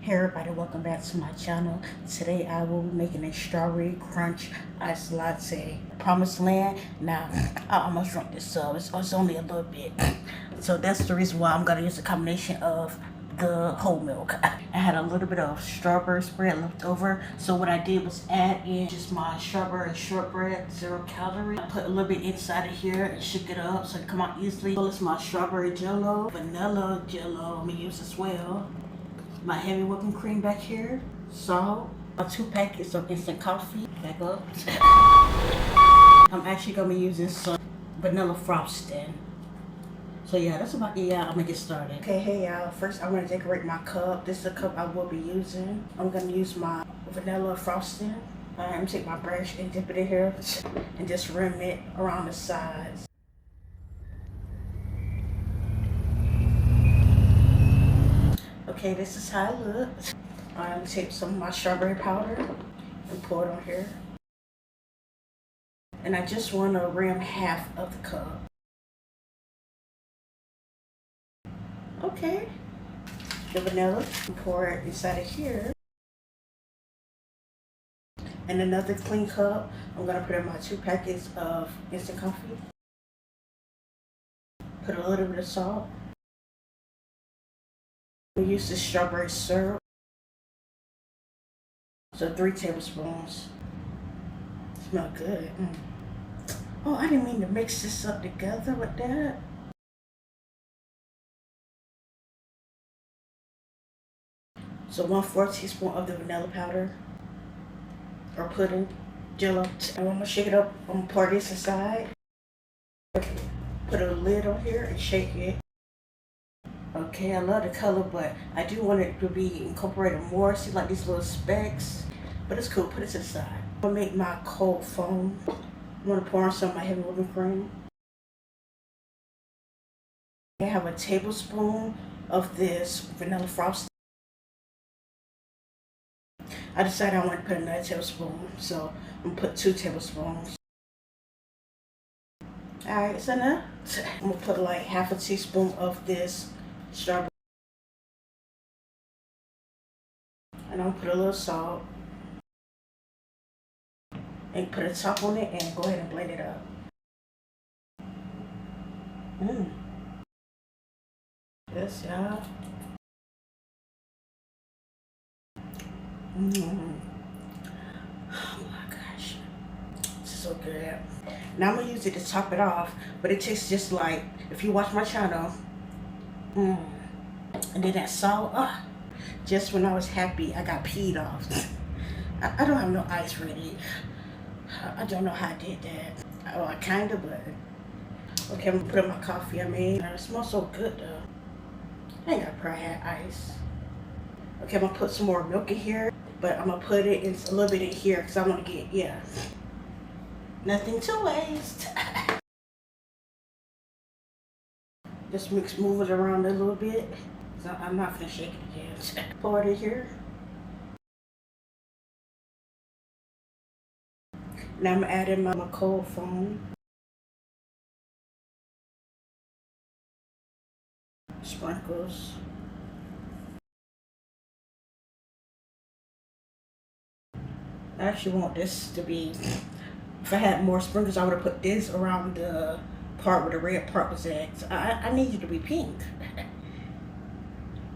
Hey everybody, welcome back to my channel. Today I will be making a strawberry crunch iced latte. Promised land. Now, I almost drunk this up. It's only a little bit. So that's the reason why I'm going to use a combination of the whole milk. I had a little bit of strawberry spread left over. So what I did was add in just my strawberry shortbread, 0 calorie. I put a little bit inside of here and shook it up so it come out easily. So it's my strawberry jello, vanilla jello I'm going to use as well. My heavy whipping cream back here, salt, 2 packets of instant coffee, back up. I'm actually gonna be using some vanilla frosting. So yeah, that's about it. I'm gonna get started. Okay, hey y'all, first I'm gonna decorate my cup. This is the cup I will be using. I'm gonna use my vanilla frosting. I'm gonna take my brush and dip it in here and just rim it around the sides. Okay, this is how it looks. I'm gonna take some of my strawberry powder and pour it on here. And I just want to rim half of the cup. Okay. The vanilla, pour it inside of here. And another clean cup, I'm gonna put in my 2 packets of instant coffee. Put a little bit of salt. We use the strawberry syrup. So 3 tablespoons. Smell good. Oh, I didn't mean to mix this up together with that. So 1/4 teaspoon of the vanilla powder or pudding, jello. And I'm gonna shake it up. I'm gonna pour this aside. Put a lid on here and shake it. Okay, I love the color, but I do want it to be incorporated more. See, like these little specks, but it's cool. Put it to the side. I'm gonna make my cold foam. I'm gonna pour on some of my heavy whipping cream. I have a tablespoon of this vanilla frosting. I decided I want to put another tablespoon, so I'm gonna put 2 tablespoons. Alright, so now I'm gonna put like half a teaspoon of this strawberry. And I'm gonna put a little salt. And put a top on it and go ahead and blend it up. Yes, y'all. Oh my gosh. This is so good. Now I'm gonna use it to top it off, but it tastes just like, if you watch my channel, and then that salt, just when I was happy, I got peed off. I don't have no ice ready. I don't know how I did that. Oh, I kinda, but okay, I'm gonna put in my coffee I made. It smells so good though. I ain't gotta probably have ice. Okay, I'm gonna put some more milk in here, but I'm gonna put it in a little bit in here because I want to get, nothing to waste. Just move it around a little bit. So I'm not gonna shake it again. Pour it in here. Now I'm adding my cold foam. Sprinkles. I actually want this to be, if I had more sprinkles, I would have put this around the part where the red part was at. So I need you to be pink.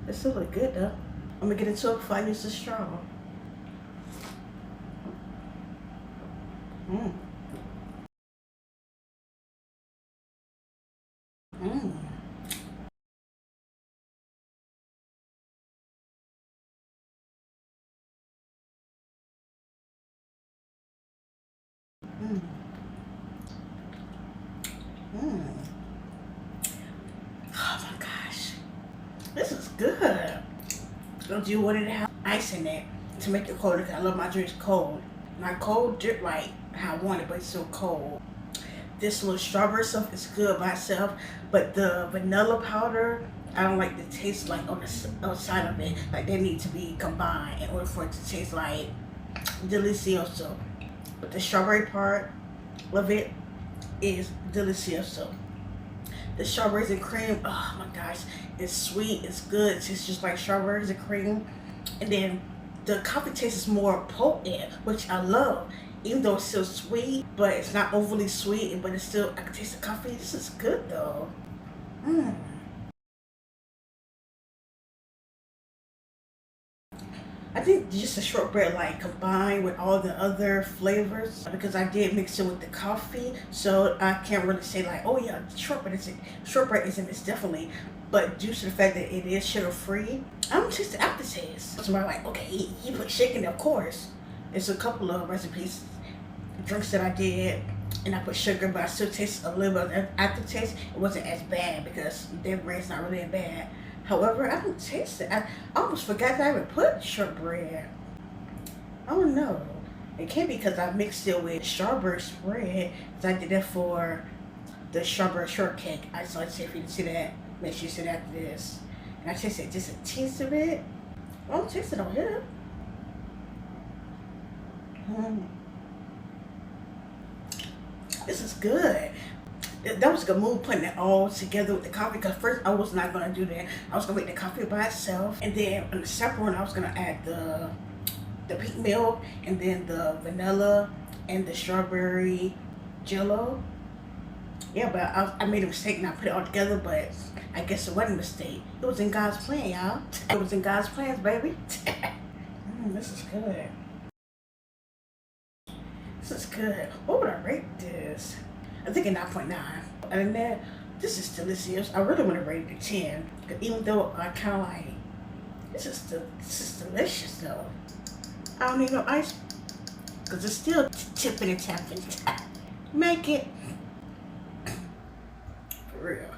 This still look good though. I'm gonna get into it before I use the straw. Mmm. Mmm. Mmm. Mmm. Oh my gosh. This is good. Don't you want it to have ice in it to make it colder? Because I love my drinks cold. Not cold, just like how I want it, but it's still cold. This little strawberry stuff is good by itself, but the vanilla powder, I don't like the taste like on the outside of it. Like they need to be combined in order for it to taste like delicioso. But the strawberry part of it is delicioso. The strawberries and cream, oh my gosh, it's sweet, it's good. It's just like strawberries and cream And then the coffee taste is more potent, which I love. Even though it's still sweet, but it's not overly sweet, but it's still, I can taste the coffee. This is good though. Mm. I think just the shortbread like combined with all the other flavors because I did mix it with the coffee, so I can't really say like, oh yeah, shortbread isn't this definitely, but due to the fact that it is sugar free, I don't taste the aftertaste. So I'm like, okay, you put sugar in it, of course. It's a couple of recipes, drinks that I did, and I put sugar, but I still taste a little bit of aftertaste. It wasn't as bad because their bread's not really that bad. However, I don't taste it. I almost forgot that I even put shortbread. I don't know. It can't be because I mixed it with strawberry spread. Because I did that for the strawberry shortcake. I just like to say if you didn't see that, make sure you see that after this. And I tasted just a taste of it. I don't taste it on here. This is good. That was a good move putting it all together with the coffee, because first I was not going to do that. I was going to make the coffee by itself, and then on the separate one I was going to add the pink milk and then the vanilla and the strawberry jello. Yeah, but I made a mistake and I put it all together, but I guess it wasn't a mistake. It was in God's plan, y'all. It was in God's plans, baby. This is good. This is good. What would I rate this? I think a 9.9. Other than that, this is delicious. I really want to rate it a 10. Even though I kind of like, this is delicious though. I don't need no ice because it's still tipping and tapping. Make it. For real.